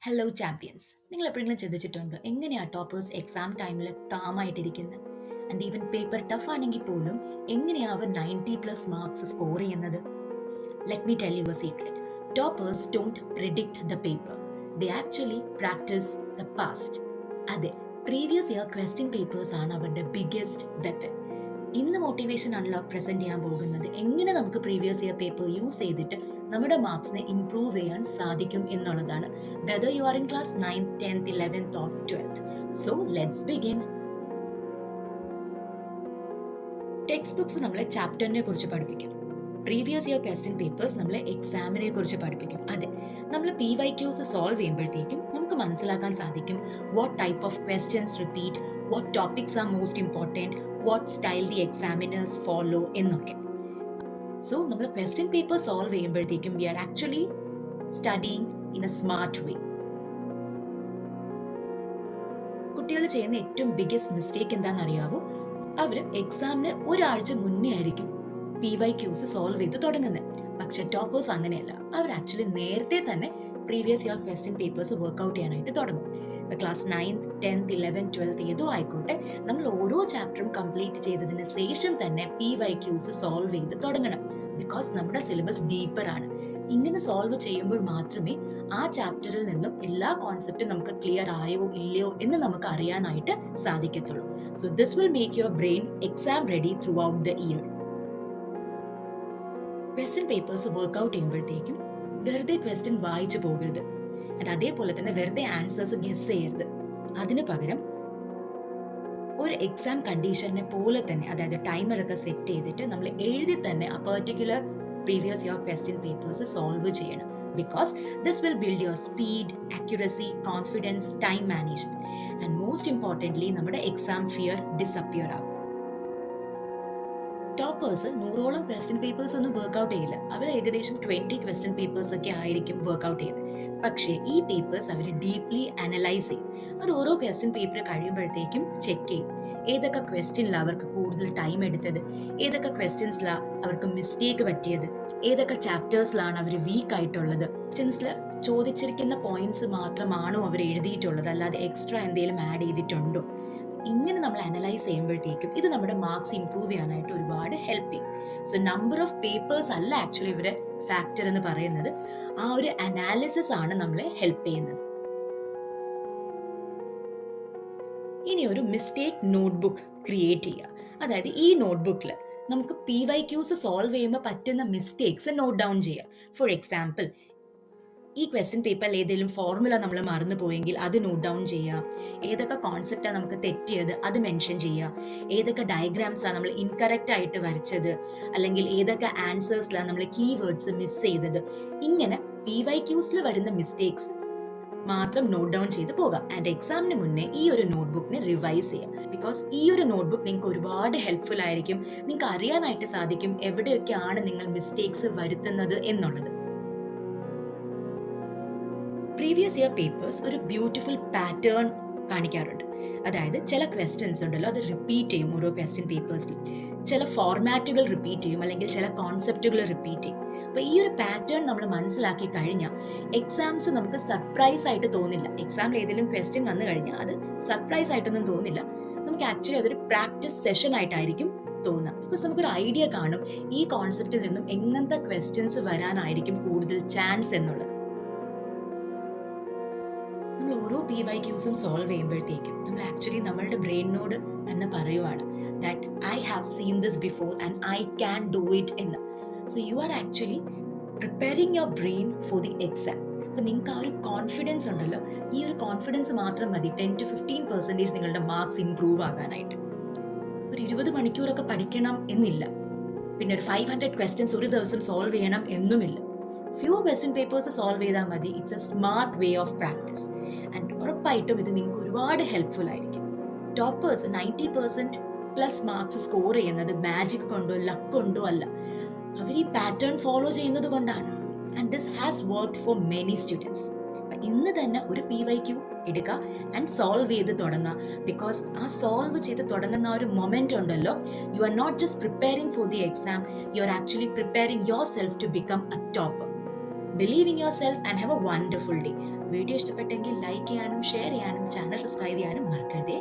Hello champions, നിങ്ങൾ എപ്പോഴെങ്കിലും ചിന്തിച്ചിട്ടുണ്ടോ എങ്ങനെയാ ടോപ്പേഴ്സ് എക്സാം ടൈമിൽ കാമായിട്ടിരിക്കുന്നത്? ആൻഡ് ഈവൻ പേപ്പർ ടഫ് ആണെങ്കിൽ പോലും എങ്ങനെയാ അവർ 90+ മാർക്സ് സ്കോർ ചെയ്യുന്നത്? Let me tell you A secret. Toppers don't predict the paper, they actually practice the past. അതെ, പ്രീവിയസ് ഇയർ ക്വസ്റ്റ്യൻ പേപ്പേഴ്സ് ആണ് അവരുടെ ബിഗ്ഗസ്റ്റ് വെപ്പൺ. ഇന്ന് മോട്ടിവേഷൻ ആണല്ലോ പ്രസന്റ് ചെയ്യാൻ പോകുന്നത്. എങ്ങനെ നമുക്ക് പ്രീവിയസ് ഇയർ പേപ്പർ യൂസ് ചെയ്തിട്ട് നമ്മുടെ മാർക്സിനെ ഇംപ്രൂവ് ചെയ്യാൻ സാധിക്കും എന്നുള്ളതാണ്. Whether you are in class 9th 10th 11th or 12th. So let's begin. Text books നമ്മളെ ചാപ്റ്ററിനെ കുറിച്ച് പഠിപ്പിക്കും. പ്രീവിയസ് ഇയർ ക്വസ്റ്റ്യൻ പേപ്പേഴ്സ് നമ്മളെ എക്സാമിനെ കുറിച്ച് പഠിപ്പിക്കും. അതെ, നമ്മൾ PYQs സോൾവ് ചെയ്യുമ്പോഴത്തേക്കും നമുക്ക് മനസ്സിലാക്കാൻ സാധിക്കും what type of questions repeat, what topics are most important, what style the examiners follow എന്നൊക്കെ. സോ നമ്മൾ ക്വസ്റ്റ്യൻ പേപ്പർ സോൾവ് ചെയ്യുമ്പോഴത്തേക്കും we are actually studying in a smart way. കുട്ടികൾ ചെയ്യുന്ന ഏറ്റവും ബിഗ്ഗസ്റ്റ് മിസ്റ്റേക്ക് എന്താണെന്ന് അറിയാവോ? അവര് എക്സാമിന് ഒരാഴ്ച മുന്നേ ആയിരിക്കും PYQs സോൾവ് ചെയ്ത് തുടങ്ങുന്നത്. പക്ഷെ ടോപ്പേഴ്സ് അങ്ങനെയല്ല. അവർ ആക്ച്വലി നേരത്തെ തന്നെ previous year question papers work out ചെയ്യാനായിട്ട് തുടങ്ങും. Class 9th 10th 11th 12th ഏതോ ആയിക്കോട്ടെ, നമ്മൾ ഓരോ ചാപ്റ്ററും കംപ്ലീറ്റ് ചെയ്തതിന് ശേഷം തന്നെ PYQs സോൾവ് ചെയ്ത് തുടങ്ങണം. ബിക്കോസ് നമ്മുടെ സിലബസ് ഡീപ്പർ ആണ്. ഇങ്ങനെ സോൾവ് ചെയ്യുമ്പോൾ മാത്രമേ ആ ചാപ്റ്ററിൽ നിന്നും എല്ലാ കോൺസെപ്റ്റും നമുക്ക് ക്ലിയർ ആയോ ഇല്ലയോ എന്ന് നമുക്ക് അറിയാനായിട്ട് സാധിക്കത്തുള്ളൂ. So this will make your brain exam ready throughout the year. Question papers work out ചെയ്യുമ്പോഴത്തേക്കും വെറുതെ ക്വസ്റ്റ്യൻ വായിച്ചു പോകരുത്. അതേപോലെ തന്നെ വെറുതെ ആൻസേഴ്സ് ഗെസ് ചെയ്യരുത്. അതിന് പകരം ഒരു എക്സാം കണ്ടീഷനെ പോലെ തന്നെ, അതായത് ടൈമറൊക്കെ സെറ്റ് ചെയ്തിട്ട് നമ്മൾ എഴുതി തന്നെ ആ particular previous year question papers solve ചെയ്യണം. Because this will build your speed, accuracy, confidence, time management and most importantly നമ്മുടെ എക്സാം ഫിയർ ഡിസപ്പിയർ ആകും. ടോപ്പേഴ്സ് 100ഓളം ക്വസ്റ്റ്യൻ പേപ്പേഴ്സ് ഒന്നും വർക്ക്ഔട്ട് ചെയ്യില്ല. അവർ ഏകദേശം 20 ക്വസ്റ്റ്യൻ പേപ്പേഴ്സ് ഒക്കെ ആയിരിക്കും വർക്ക്ഔട്ട് ചെയ്യുന്നത്. പക്ഷേ ഈ പേപ്പേഴ്സ് അവർ ഡീപ്ലി അനലൈസ് ചെയ്യും. അവർ ഓരോ ക്വസ്റ്റ്യൻ പേപ്പർ കഴിയുമ്പോഴത്തേക്കും ചെക്ക് ചെയ്യും ഏതൊക്കെ ക്വസ്റ്റ്യനിലാണ് അവർക്ക് കൂടുതൽ ടൈം എടുത്തത്, ഏതൊക്കെ ക്വസ്റ്റ്യൻസിലാണ് അവർക്ക് മിസ്റ്റേക്ക് പറ്റിയത്, ഏതൊക്കെ ചാപ്റ്റേഴ്സിലാണ് അവർ വീക്ക് ആയിട്ടുള്ളത്, ക്വസ്റ്റ്യൻസിൽ ചോദിച്ചിരിക്കുന്ന പോയിന്റ്സ് മാത്രമാണോ അവർ എഴുതിയിട്ടുള്ളത്, അല്ലാതെ എക്സ്ട്രാ എന്തെങ്കിലും ആഡ് ചെയ്തിട്ടുണ്ടോ. ഇങ്ങനെ നമ്മൾ അനലൈസ് ചെയ്യുമ്പോഴത്തേക്കും ഇത് നമ്മുടെ മാർക്സ് ഇംപ്രൂവ് ചെയ്യാനായിട്ട് ഒരുപാട് ഹെൽപ്പ് ചെയ്യും. സോ നമ്പർ ഓഫ് പേപ്പേഴ്സ് അല്ല ആക്ച്വലി ഇവരെ ഫാക്ടർ എന്ന് പറയുന്നത്, ആ ഒരു അനാലിസിസ് ആണ് നമ്മളെ ഹെൽപ്പ് ചെയ്യുന്നത്. ഇനി ഒരു മിസ്റ്റേക്ക് നോട്ട്ബുക്ക് ക്രിയേറ്റ് ചെയ്യുക. അതായത് ഈ നോട്ട്ബുക്കിൽ നമുക്ക് PYQs സോൾവ് ചെയ്യുമ്പോൾ പറ്റുന്ന മിസ്റ്റേക്സ് നോട്ട് ഡൗൺ ചെയ്യുക. ഫോർ എക്സാമ്പിൾ, ഈ ക്വസ്റ്റ്യൻ പേപ്പറിൽ ഏതെങ്കിലും ഫോർമുല നമ്മൾ മറന്നു പോയെങ്കിൽ അത് നോട്ട് ഡൗൺ ചെയ്യുക. ഏതൊക്കെ കോൺസെപ്റ്റാണ് നമുക്ക് തെറ്റിയത് അത് മെൻഷൻ ചെയ്യുക. ഏതൊക്കെ ഡയഗ്രാംസാണ് നമ്മൾ ഇൻകറക്റ്റ് ആയിട്ട് വരച്ചത്, അല്ലെങ്കിൽ ഏതൊക്കെ ആൻസേഴ്സിലാണ് നമ്മൾ കീവേഡ്സ് മിസ് ചെയ്തത്. ഇങ്ങനെ PYQs വരുന്ന മിസ്റ്റേക്സ് മാത്രം നോട്ട് ഡൗൺ ചെയ്ത് പോകാം. ആൻഡ് എക്സാമിന് മുന്നേ ഈ ഒരു നോട്ട്ബുക്കിനെ റിവൈസ് ചെയ്യാം. ബിക്കോസ് ഈ ഒരു നോട്ട്ബുക്ക് നിങ്ങൾക്ക് ഒരുപാട് ഹെൽപ്ഫുൾ ആയിരിക്കും. നിങ്ങൾക്ക് അറിയാനായിട്ട് സാധിക്കും എവിടെയൊക്കെയാണ് നിങ്ങൾ മിസ്റ്റേക്സ് വരുത്തുന്നത് എന്നുള്ളത്. പ്രീവിയസ് ഇയർ പേപ്പേഴ്സ് ഒരു ബ്യൂട്ടിഫുൾ പാറ്റേൺ കാണിക്കാറുണ്ട്. അതായത് ചില ക്വസ്റ്റ്യൻസ് ഉണ്ടല്ലോ, അത് റിപ്പീറ്റ് ചെയ്യും ഓരോ ക്വസ്റ്റ്യൻ പേപ്പേഴ്സിലും. ചില ഫോർമാറ്റുകൾ റിപ്പീറ്റ് ചെയ്യും, അല്ലെങ്കിൽ ചില കോൺസെപ്റ്റുകൾ റിപ്പീറ്റ് ചെയ്യും. അപ്പോൾ ഈ ഒരു പാറ്റേൺ നമ്മൾ മനസ്സിലാക്കി കഴിഞ്ഞാൽ എക്സാംസ് നമുക്ക് സർപ്രൈസ് ആയിട്ട് തോന്നില്ല. എക്സാമിൽ ഏതെങ്കിലും ക്വസ്റ്റ്യൻ വന്നു കഴിഞ്ഞാൽ അത് സർപ്രൈസ് ആയിട്ടൊന്നും തോന്നില്ല. നമുക്ക് ആക്ച്വലി അതൊരു പ്രാക്ടീസ് സെഷൻ ആയിട്ടായിരിക്കും തോന്നുക. ബിക്കോസ് നമുക്കൊരു ഐഡിയ കാണും ഈ കോൺസെപ്റ്റിൽ നിന്നും എങ്ങനത്തെ ക്വസ്റ്റ്യൻസ് വരാനായിരിക്കും കൂടുതൽ ചാൻസ് എന്നുള്ളത്. നമ്മൾ ഓരോ PYQs സോൾവ് ചെയ്യുമ്പോഴത്തേക്കും നമ്മൾ ആക്ച്വലി നമ്മളുടെ ബ്രെയിനിനോട് തന്നെ പറയുവാണ് that I have seen this before and I can do it എന്ന്. So you are actually preparing your brain for the exam. അപ്പം നിങ്ങൾക്ക് ആ ഒരു കോൺഫിഡൻസ് ഉണ്ടല്ലോ, ഈ ഒരു കോൺഫിഡൻസ് മാത്രം മതി 10-15% നിങ്ങളുടെ മാർക്സ് ഇംപ്രൂവ് ആകാനായിട്ട്. ഒരു 20 മണിക്കൂറൊക്കെ പഠിക്കണം എന്നില്ല. പിന്നെ ഒരു 500 ക്വസ്റ്റ്യൻസ് ഒരു ദിവസം സോൾവ് ചെയ്യണം എന്നുമില്ല. ഫ്യൂ ക്വസ്റ്റ്യൻ പേപ്പേഴ്സ് സോൾവ് ചെയ്താൽ മതി. It's A smart way of practice. And ഉറപ്പായിട്ടും ഇത് നിങ്ങൾക്ക് ഒരുപാട് ഹെൽപ്ഫുൾ ആയിരിക്കും. ടോപ്പേഴ്സ് 90%+ മാർക്സ് സ്കോർ ചെയ്യുന്നത് മാജിക് കൊണ്ടോ ലക്ക് കൊണ്ടോ അല്ല, അവർ ഈ പാറ്റേൺ ഫോളോ ചെയ്യുന്നത് കൊണ്ടാണ്. And this has worked for many students. ഇന്ന് തന്നെ ഒരു PYQ എടുക്കുക ആൻഡ് സോൾവ് ചെയ്ത് തുടങ്ങുക. ബിക്കോസ് ആ സോൾവ് ചെയ്ത് തുടങ്ങുന്ന ഒരു മൊമെന്റ് ഉണ്ടല്ലോ, you are not just preparing for the exam, you are actually preparing yourself to become a topper. Believe in yourself and have a wonderful day. വീഡിയോ ഇഷ്ടപ്പെട്ടെങ്കിൽ like ചെയ്യാനും ഷെയർ ചെയ്യാനും channel subscribe ചെയ്യാനും മറക്കരുതേ.